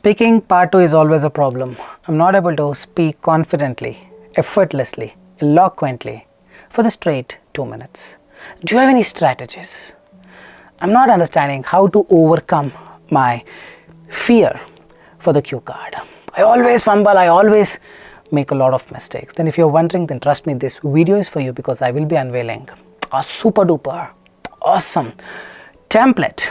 Speaking part 2 is always a problem. I'm not able to speak confidently, effortlessly, eloquently for the straight 2 minutes. Do you have any strategies? I'm not understanding how to overcome my fear for the cue card. I always fumble, I always make a lot of mistakes. Then if you're wondering, then trust me, this video is for you because I will be unveiling a super duper awesome template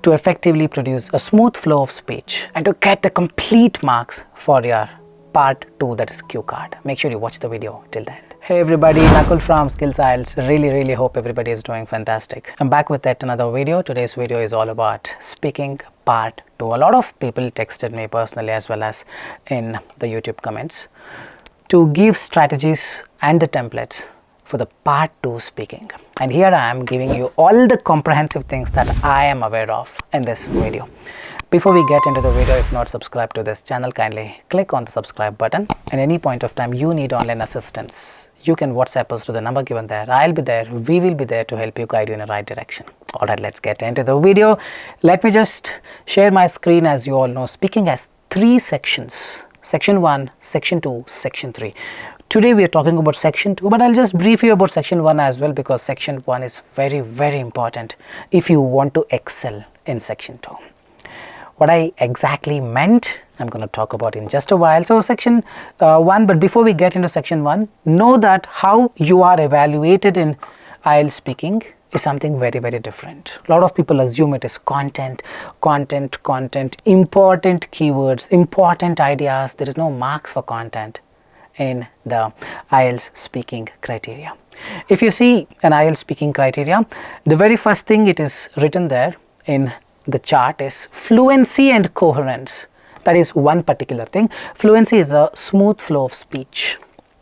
to effectively produce a smooth flow of speech and to get the complete marks for your part 2, that is cue card. Make sure you watch the video till the end. Hey everybody, Nakul from Skills IELTS. Really hope everybody is doing fantastic. I'm back with yet another video. Today's video is all about speaking part 2. A lot of people texted me personally as well as in the YouTube comments to give strategies and the templates for the part 2 speaking, and here I am giving you all the comprehensive things that I am aware of in this video. Before we get into the video, if not subscribed to this channel, kindly click on the subscribe button. At any point of time you need online assistance, you can WhatsApp us to the number given there. I'll be there, we will be there to help you, guide you in the right direction. Alright, let's get into the video. Let me just share my screen. As you all know, speaking has 3 sections: section 1, section 2, section 3. Today we are talking about section 2, but I'll just brief you about section 1 as well, because section 1 is very important if you want to excel in section 2. What I exactly meant, I'm going to talk about in just a while. So section 1, but before we get into section 1, know that how you are evaluated in IELTS speaking is something very different. A lot of people assume it is content, important keywords, important ideas. There is no marks for content in the IELTS speaking criteria. If you see an IELTS speaking criteria, the very first thing it is written there in the chart is fluency and coherence. That is one particular thing. Fluency is a smooth flow of speech.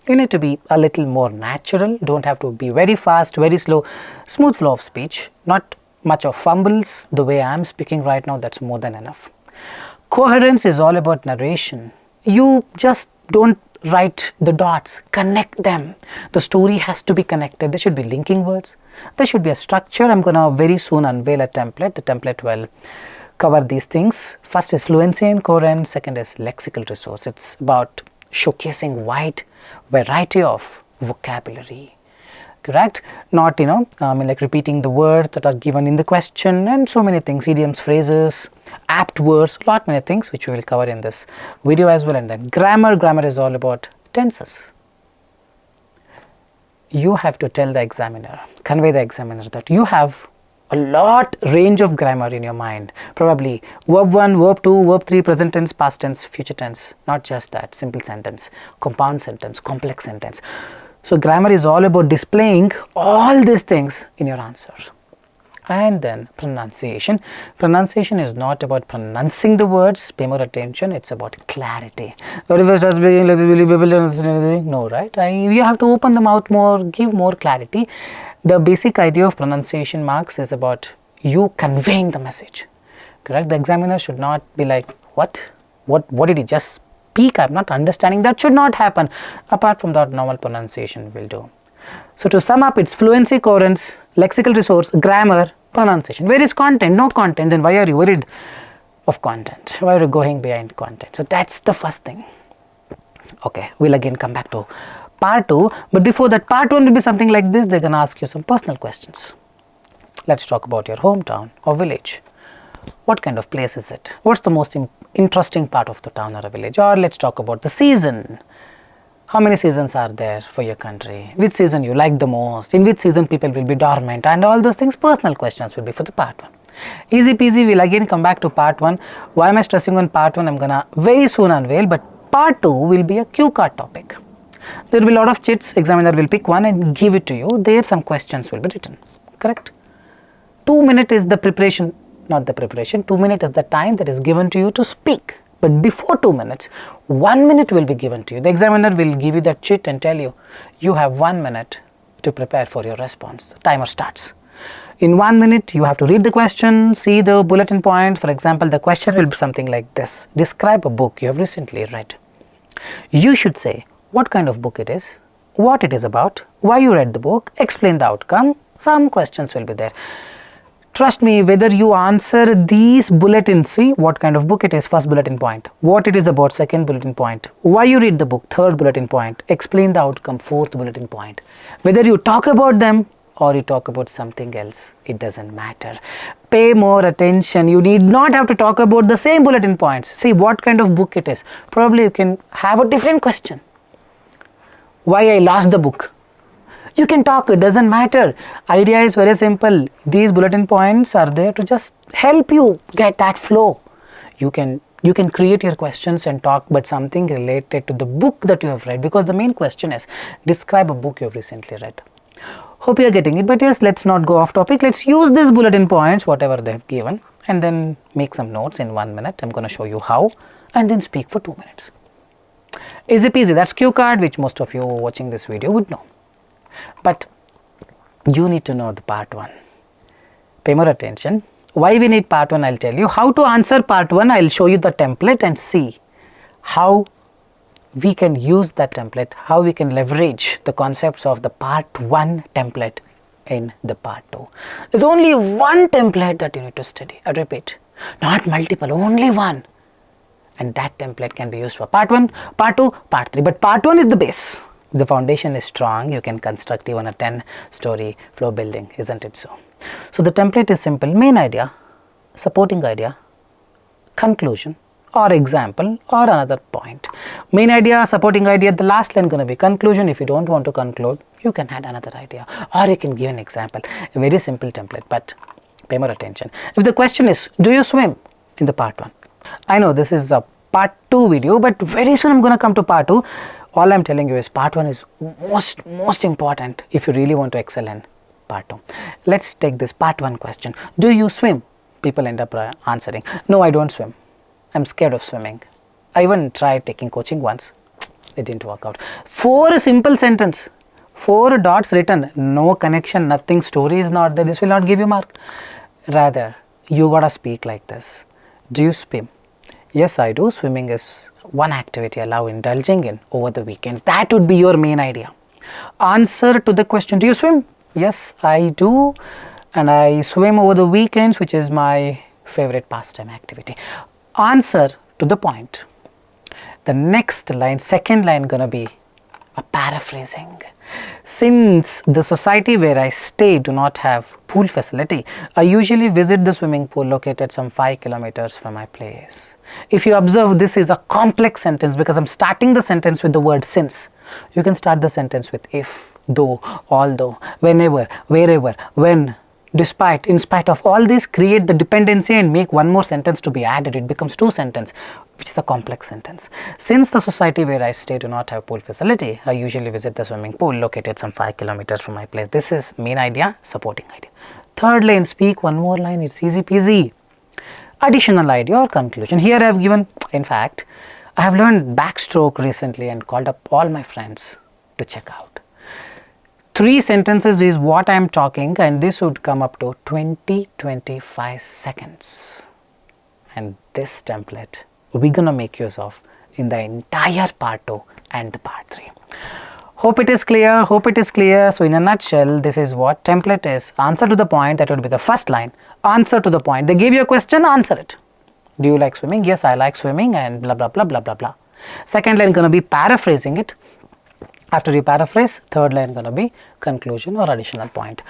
You need to be a little more natural, don't have to be very fast, very slow. Smooth flow of speech, not much of fumbles the way I am speaking right now. That's more than enough. Coherence is all about narration. You just don't write the dots, connect them. The story has to be connected. There should be linking words. There should be a structure. I'm going to very soon unveil a template. The template will cover these things. First is fluency and coherence. Second is lexical resource. It's about showcasing wide variety of vocabulary. Correct? Not, like repeating the words that are given in the question, and so many things, idioms, phrases, apt words, lot many things which we will cover in this video as well. And then grammar is all about tenses. You have to tell the examiner, convey the examiner that you have a lot range of grammar in your mind. Probably verb 1, verb 2, verb 3, present tense, past tense, future tense. Not just that, simple sentence, compound sentence, complex sentence. So grammar is all about displaying all these things in your answers. And then pronunciation. Pronunciation is not about pronouncing the words, pay more attention, it's about clarity. What if I start speaking, will you be able to understand anything? No, right? You have to open the mouth more, give more clarity. The basic idea of pronunciation marks is about you conveying the message. Correct? The examiner should not be like, what did he just speak? I'm not understanding. That should not happen. Apart from that, normal pronunciation will do. So to sum up, it's fluency, coherence, lexical resource, grammar, pronunciation. Where is content? No content. Then why are you worried of content? Why are you going behind content? So that's the first thing. Okay, we'll again come back to part 2. But before that, part 1 will be something like this. They're going to ask you some personal questions. Let's talk about your hometown or village. What kind of place is it? What's the most interesting part of the town or a village? Or let's talk about the season. How many seasons are there for your country? Which season you like the most? In which season people will be dormant? And all those things, personal questions will be for the part 1. Easy peasy, we'll again come back to part 1. Why am I stressing on part 1? I'm gonna very soon unveil, but part 2 will be a cue card topic. There will be a lot of chits. Examiner will pick one and give it to you. There some questions will be written. Correct? 2 minutes is the preparation, not the preparation. 2 minutes is the time that is given to you to speak. But before 2 minutes, 1 minute will be given to you. The examiner will give you that chit and tell you, you have 1 minute to prepare for your response. The timer starts. In 1 minute, you have to read the question, see the bulletin point. For example, the question will be something like this. Describe a book you have recently read. You should say what kind of book it is, what it is about, why you read the book, explain the outcome. Some questions will be there. Trust me, whether you answer these bulletins, see what kind of book it is, first bulletin point, what it is about, second bulletin point, why you read the book, third bulletin point, explain the outcome, fourth bulletin point. Whether you talk about them or you talk about something else, it doesn't matter. Pay more attention. You need not have to talk about the same bulletin points. See what kind of book it is. Probably you can have a different question. Why I lost the book? You can talk, it doesn't matter. Idea is very simple. These bulletin points are there to just help you get that flow. You can create your questions and talk, but something related to the book that you have read, because the main question is describe a book you have recently read. Hope you are getting it, but yes, let's not go off topic. Let's use these bulletin points, whatever they have given, and then make some notes in 1 minute. I'm going to show you how, and then speak for 2 minutes. Easy peasy. That's cue card, which most of you watching this video would know. But you need to know the part 1. Pay more attention. Why we need part 1, I'll tell you. How to answer part 1, I'll show you the template and see how we can use that template, how we can leverage the concepts of the part 1 template in the part 2. There's only one template that you need to study. I repeat, not multiple, only one. And that template can be used for part 1, part 2, part 3. But part 1 is the base. If the foundation is strong, you can construct even a 10-story flow building, isn't it so? So the template is simple. Main idea, supporting idea, conclusion, or example, or another point. Main idea, supporting idea, the last line going to be conclusion. If you don't want to conclude, you can add another idea, or you can give an example. A very simple template, but pay more attention. If the question is, do you swim, in the part 1? I know this is a part 2 video, but very soon I'm going to come to part 2. All I'm telling you is part 1 is most important if you really want to excel in part 2. Let's take this part 1 question. Do you swim? People end up answering, no, I don't swim. I'm scared of swimming. I even tried taking coaching once. It didn't work out. 4 simple sentence. 4 dots written. No connection, nothing. Story is not there. This will not give you mark. Rather, you gotta speak like this. Do you swim? Yes, I do. Swimming is one activity I love indulging in over the weekends. That would be your main idea. Answer to the question, do you swim? Yes, I do. And I swim over the weekends, which is my favorite pastime activity. Answer to the point. The next line, second line, gonna be a paraphrasing. Since the society where I stay do not have pool facility, I usually visit the swimming pool located some 5 kilometers from my place. If you observe, this is a complex sentence because I'm starting the sentence with the word since. You can start the sentence with if, though, although, whenever, wherever, when, despite, in spite of. All this create the dependency and make one more sentence to be added. It becomes 2 sentences, which is a complex sentence. Since the society where I stay do not have pool facility, I usually visit the swimming pool located some 5 kilometers from my place. This is main idea, supporting idea. Third line, speak one more line. It's easy peasy. Additional idea or conclusion. Here I have given, in fact, I have learned backstroke recently and called up all my friends to check out. 3 sentences is what I am talking, and this would come up to 20-25 seconds. And this template we're gonna make use of in the entire part 2 and the part 3. Hope it is clear. Hope it is clear. So in a nutshell, this is what template is. Answer to the point, that would be the first line. Answer to the point. They gave you a question, answer it. Do you like swimming? Yes, I like swimming, and blah blah blah blah blah blah. Second line gonna be paraphrasing it. After you paraphrase, third line gonna be conclusion or additional point.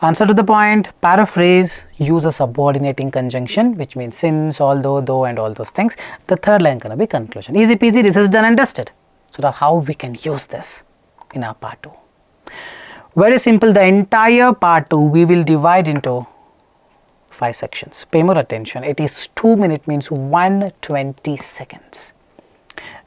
Answer to the point, paraphrase, use a subordinating conjunction, which means since, although, though, and all those things. The third line gonna be conclusion. Easy peasy, this is done and dusted. So now how we can use this in our part 2. Very simple, the entire part 2 we will divide into 5 sections. Pay more attention. It is 2 minutes, means 120 seconds.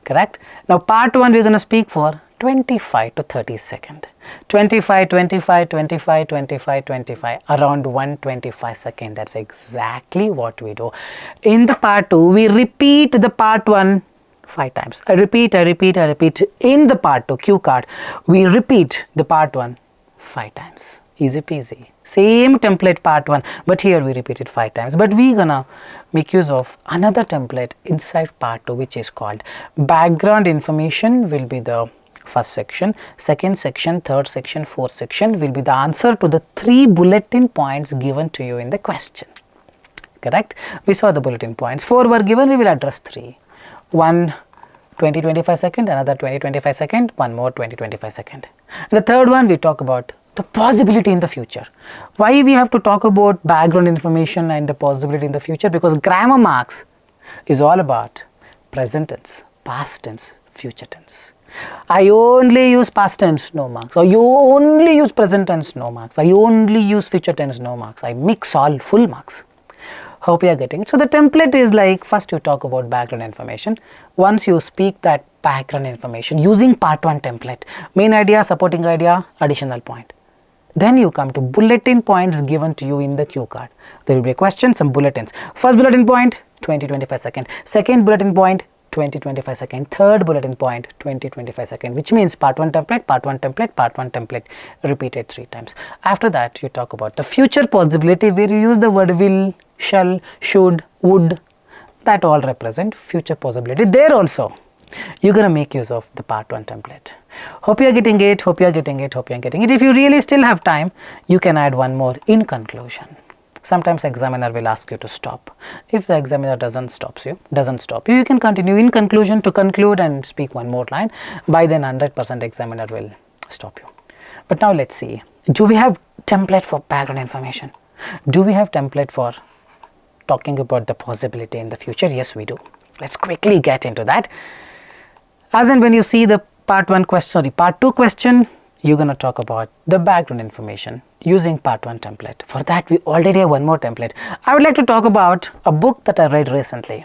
Correct? Now part 1 we're going to speak for 25 to 30 seconds. 25, 25, 25, 25, 25, around 125 seconds. That's exactly what we do. In the part 2, we repeat the part 1 5 times. I repeat. In the part 2, cue card, we repeat the part 1 5 times. Easy peasy. Same template part 1, but here we repeat it 5 times. But we're gonna make use of another template inside part 2, which is called background information will be the First section, second section, third section, fourth section will be the answer to the 3 bulletin points given to you in the question. Correct? We saw the bulletin points. 4 were given, we will address 3. One 20-25 second, another 20-25 second, one more 20-25 second. The third one we talk about the possibility in the future. Why we have to talk about background information and the possibility in the future? Because grammar marks is all about present tense, past tense, future tense. I only use past tense, no marks. Or you only use present tense, no marks. I only use future tense, no marks. I mix all full marks. Hope you are getting it. So the template is like, first you talk about background information. Once you speak that background information using part 1 template, main idea, supporting idea, additional point. Then you come to bulletin points given to you in the cue card. There will be a question, some bulletins. First bulletin point, 20-25 second. Second bulletin point, 20-25 second. Third bulletin point, 20-25 second, which means part 1 template, part 1 template, part 1 template repeated 3 times. After that, you talk about the future possibility where you use the word will, shall, should, would. That all represent future possibility. There also, you're going to make use of the part 1 template. Hope you are getting it, hope you are getting it, hope you are getting it. If you really still have time, you can add one more in conclusion. Sometimes examiner will ask you to stop. If the examiner doesn't stop you, you can continue in conclusion to conclude and speak one more line. By then 100% examiner will stop you. But now let's see. Do we have template for background information? Do we have template for talking about the possibility in the future? Yes, we do. Let's quickly get into that. As and when you see the part 2 question, you're going to talk about the background information using part 1 template. For that, we already have one more template. I would like to talk about a book that I read recently.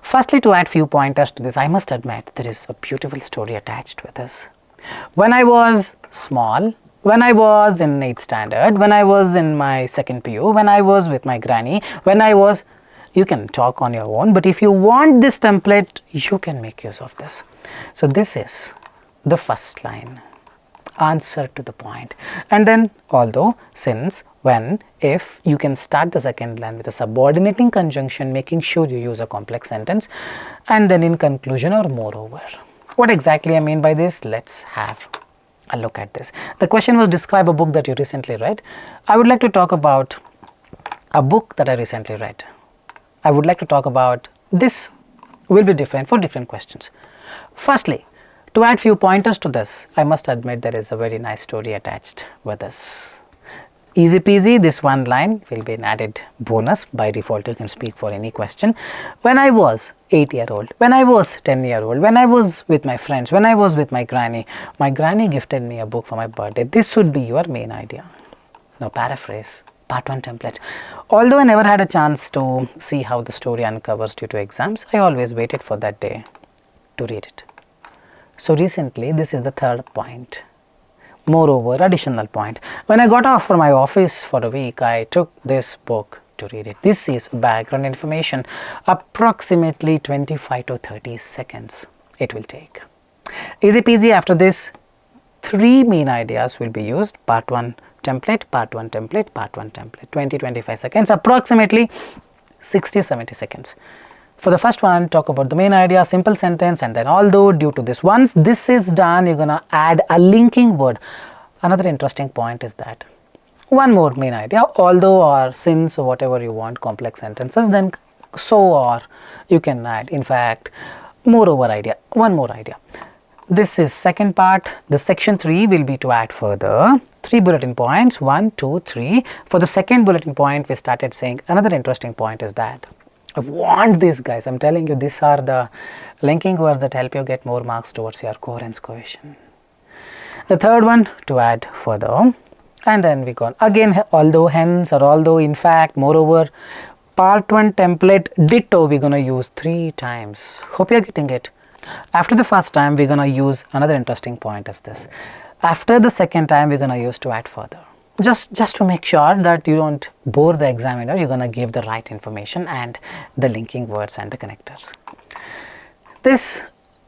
Firstly, to add few pointers to this, I must admit there is a beautiful story attached with this. When I was small, when I was in 8th standard, when I was in my 2nd PU, when I was with my granny, you can talk on your own, but if you want this template, you can make use of this. So this is the first line, answer to the point. And then although, since, when, if, you can start the second line with a subordinating conjunction, making sure you use a complex sentence, and then in conclusion or moreover. What exactly I mean by this? Let's have a look at this. The question was, describe a book that you recently read. I would like to talk about a book that I recently read. I would like to talk about this will be different for different questions. Firstly, to add few pointers to this, I must admit there is a very nice story attached with this. Easy peasy, this one line will be an added bonus. By default, you can speak for any question. When I was 8-year-old, when I was 10-year-old, when I was with my friends, when I was with my granny gifted me a book for my birthday. This should be your main idea. Now paraphrase, part 1 template. Although I never had a chance to see how the story uncovers due to exams, I always waited for that day to read it. So recently, this is the third point. Moreover, additional point. When I got off from my office for a week, I took this book to read it. This is background information, approximately 25 to 30 seconds it will take. Easy peasy. After this, 3 main ideas will be used. Part 1 template, part 1 template, part 1 template. 20-25 seconds, approximately 60-70 seconds. For the first one, talk about the main idea, simple sentence, and then although, due to this. Once this is done, you're going to add a linking word. Another interesting point is that one more main idea, although or since or whatever you want, complex sentences, then so or you can add, in fact, moreover idea, one more idea. This is second part. The section 3 will be to add further 3 bulletin points, 1, 2, 3. For the second bulletin point, we started saying another interesting point is that I want this, guys. I'm telling you, these are the linking words that help you get more marks towards your coherence coefficient. The third one, to add further. And then we go again, although, hence, or although, in fact, moreover. Part 1 template, ditto, we're going to use 3 times. Hope you're getting it. After the first time, we're going to use another interesting point as this. After the second time, we're going to use to add further. Just to make sure that you don't bore the examiner, you're going to give the right information and the linking words and the connectors. This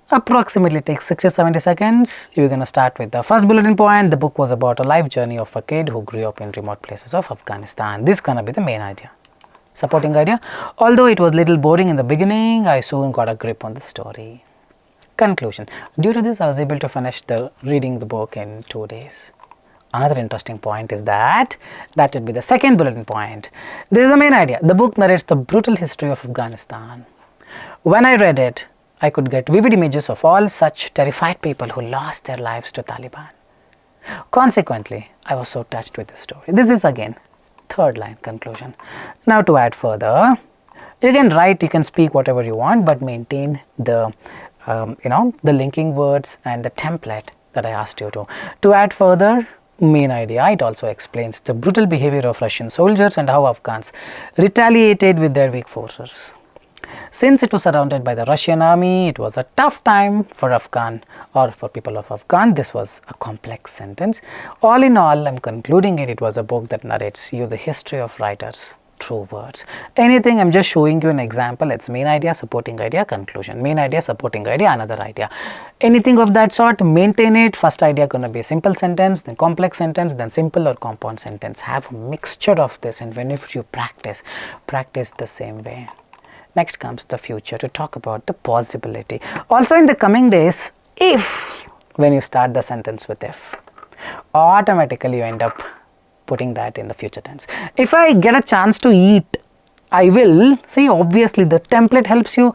approximately takes 60-70 seconds. You're going to start with the first bulletin point. The book was about a life journey of a kid who grew up in remote places of Afghanistan. This is going to be the main idea. Supporting idea. Although it was little boring in the beginning, I soon got a grip on the story. Conclusion. Due to this, I was able to finish reading the book in 2 days. Another interesting point is that would be the second bulletin point. This is the main idea. The book narrates the brutal history of Afghanistan. When I read it, I could get vivid images of all such terrified people who lost their lives to Taliban. Consequently, I was so touched with the story. This is again third line conclusion. Now to add further, you can write, you can speak whatever you want, but maintain the the linking words and the template that I asked you to. To add further, main idea, it also explains the brutal behavior of Russian soldiers and how Afghans retaliated with their weak forces. Since it was surrounded by the Russian army, it was a tough time for Afghan or for people of Afghan. This was a complex sentence. All in all, I am concluding it was a book that narrates you the history of writers through words. Anything, I am just showing you an example. It's main idea, supporting idea, conclusion. Main idea, supporting idea, another idea. Anything of that sort, maintain it. First idea going to be a simple sentence, then complex sentence, then simple or compound sentence. Have a mixture of this, and whenever you practice the same way. Next comes the future, to talk about the possibility. Also in the coming days, if, when you start the sentence with if, automatically you end up putting that in the future tense. If I get a chance to eat, I will. See, obviously the template helps you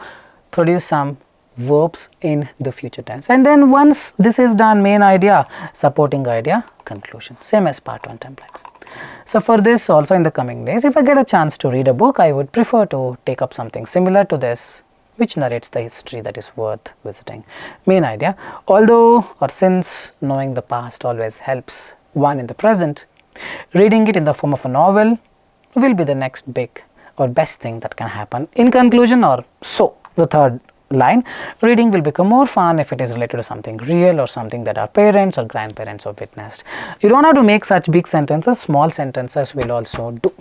produce some verbs in the future tense. And then once this is done, main idea, supporting idea, conclusion. Same as part 1 template. So for this also in the coming days, if I get a chance to read a book, I would prefer to take up something similar to this, which narrates the history that is worth visiting. Main idea, although or since knowing the past always helps one in the present, reading it in the form of a novel will be the next big or best thing that can happen. In conclusion, or so, the third line, reading will become more fun if it is related to something real or something that our parents or grandparents have witnessed. You don't have to make such big sentences, small sentences will also do.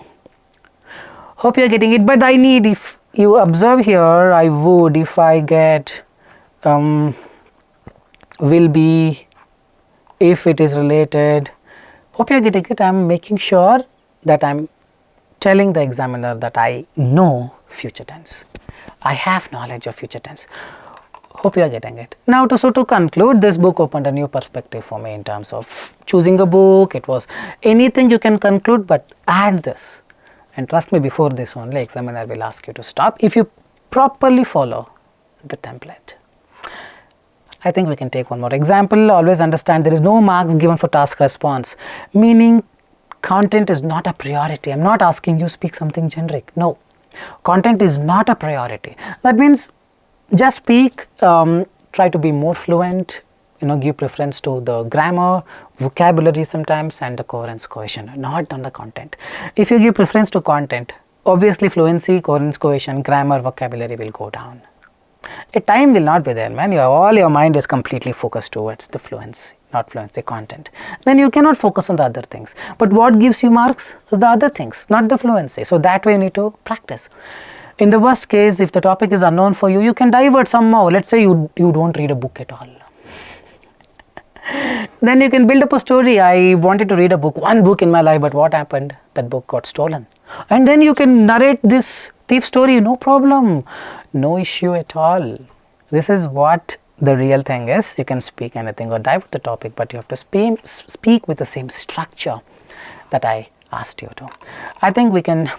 Hope you are getting it, but I need, if you observe here, I would, if I get will be, if it is related, hope you are getting it. I am making sure that I am telling the examiner that I know future tense. I have knowledge of future tense. Hope you are getting it. Now to conclude, this book opened a new perspective for me in terms of choosing a book. It was anything you can conclude, but add this. And trust me, before this only, examiner will ask you to stop if you properly follow the template. I think we can take one more example. Always understand there is no marks given for task response, meaning content is not a priority. I am not asking you speak something generic. No. Content is not a priority. That means just speak, try to be more fluent, give preference to the grammar, vocabulary sometimes, and the coherence, cohesion, not on the content. If you give preference to content, obviously fluency, coherence, cohesion, grammar, vocabulary will go down. A time will not be there, man. All your mind is completely focused towards the fluency, not fluency, content. Then you cannot focus on the other things. But what gives you marks is the other things, not the fluency. So that way you need to practice. In the worst case, if the topic is unknown for you, you can divert somehow. Let's say you don't read a book at all. Then you can build up a story. I wanted to read a book, one book in my life, but what happened? That book got stolen. And then you can narrate this thief story, no problem, no issue at all. This is what the real thing is. You can speak anything or divert the topic, but you have to speak with the same structure that I asked you to. I think we can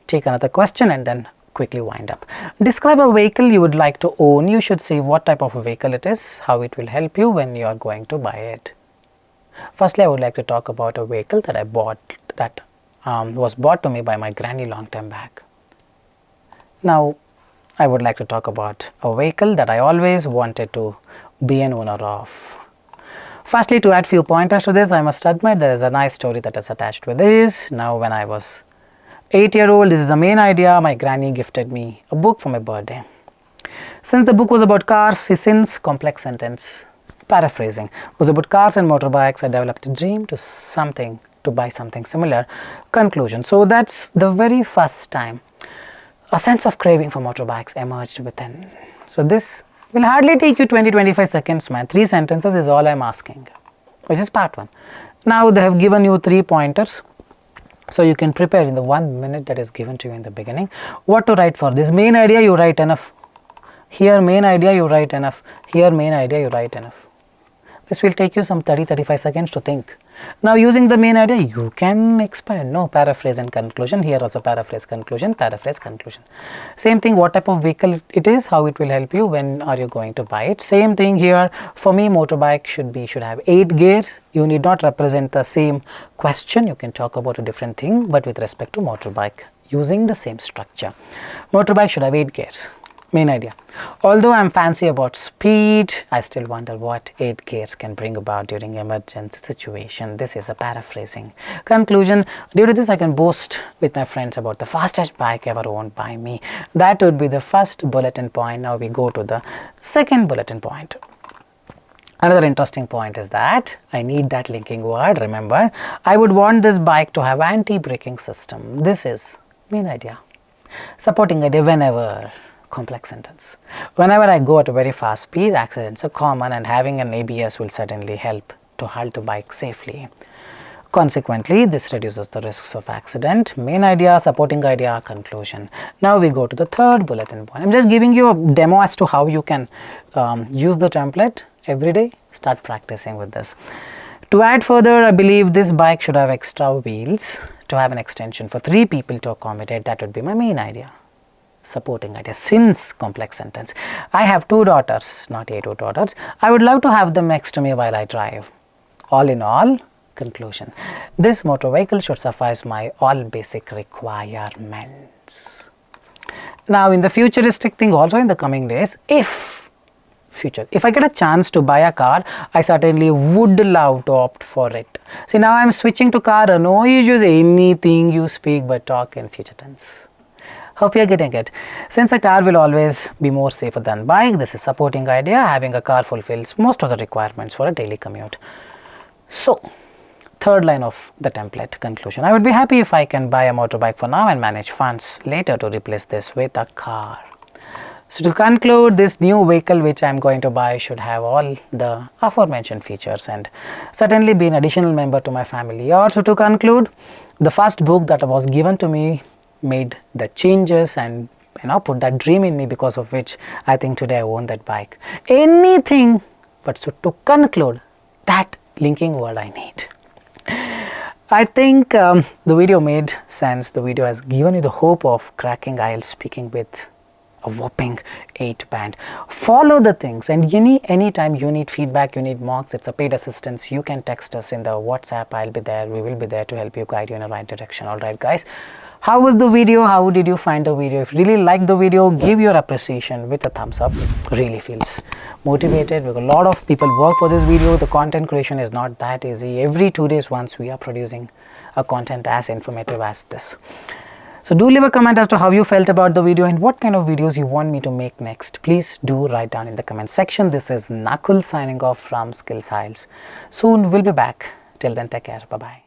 take another question and then quickly wind up. Describe a vehicle you would like to own. You should say what type of a vehicle it is, how it will help you when you are going to buy it. Firstly, I would like to talk about a vehicle that I bought, that was bought to me by my granny long time back. Now, I would like to talk about a vehicle that I always wanted to be an owner of. Firstly, to add few pointers to this, I must admit there is a nice story that is attached with this. Now, when I was 8-year-old, this is the main idea. My granny gifted me a book for my birthday. Since the book was about cars, since complex sentence, paraphrasing, was about cars and motorbikes, I developed a dream to buy something similar. Conclusion. So that's the very first time a sense of craving for motorbikes emerged within. So this will hardly take you 20-25 seconds, man. 3 sentences is all I'm asking, which is part 1. Now they have given you 3 pointers. So you can prepare in the 1 minute that is given to you in the beginning what to write for this main idea. You write enough Here main idea you write enough. Here main idea you write enough. This will take you some 30-35 seconds to think. Now using the main idea you can expand. No, paraphrase and conclusion. Here also paraphrase, conclusion, paraphrase, conclusion. Same thing, what type of vehicle it is, how it will help you, when are you going to buy it. Same thing here. For me, motorbike should have 8 gears. You need not represent the same question. You can talk about a different thing, but with respect to motorbike, using the same structure. Motorbike should have 8 gears. Main idea. Although I am fancy about speed, I still wonder what 8 gears can bring about during emergency situation. This is a paraphrasing. Conclusion, due to this I can boast with my friends about the fastest bike ever owned by me. That would be the first bulletin point. Now we go to the second bulletin point. Another interesting point is that I need that linking word. Remember, I would want this bike to have anti-braking system. This is main idea. Supporting idea, whenever. Complex sentence. Whenever I go at a very fast speed, accidents are common, and having an ABS will certainly help to halt the bike safely. Consequently, this reduces the risks of accident. Main idea, supporting idea, conclusion. Now we go to the third bulletin point. I am just giving you a demo as to how you can use the template every day. Start practicing with this. To add further, I believe this bike should have extra wheels to have an extension for 3 people to accommodate. That would be my main idea. Supporting idea. Since complex sentence, I have 2 daughters, not 2 daughters. I would love to have them next to me while I drive. All in all, conclusion. This motor vehicle should suffice my all basic requirements. Now in the futuristic thing, also in the coming days, if I get a chance to buy a car, I certainly would love to opt for it. See, now I am switching to car. No issues, anything you speak but talk in future tense. Hope you are getting it. Since a car will always be more safer than bike, this is supporting idea. Having a car fulfills most of the requirements for a daily commute. So, third line of the template, conclusion. I would be happy if I can buy a motorbike for now and manage funds later to replace this with a car. So to conclude, this new vehicle which I am going to buy should have all the aforementioned features and certainly be an additional member to my family. Also to conclude, the first book that was given to me made the changes and put that dream in me, because of which I think today I own that bike. Anything but so to conclude, that linking word I need. I think the video made sense. The video has given you the hope of cracking IELTS speaking with a whopping 8 band. Follow the things, and anytime you need feedback, you need mocks, it's a paid assistance, you can text us in the WhatsApp. I'll be there. We will be there to help you, guide you in the right direction. Alright guys, how was the video? How did you find the video? If you really liked the video, give your appreciation with a thumbs up. Really feels motivated because a lot of people work for this video. The content creation is not that easy. Every 2 days once we are producing a content as informative as this. So do leave a comment as to how you felt about the video and what kind of videos you want me to make next. Please do write down in the comment section. This is Nakul signing off from Skills IELTS. Soon we'll be back. Till then, take care. Bye-bye.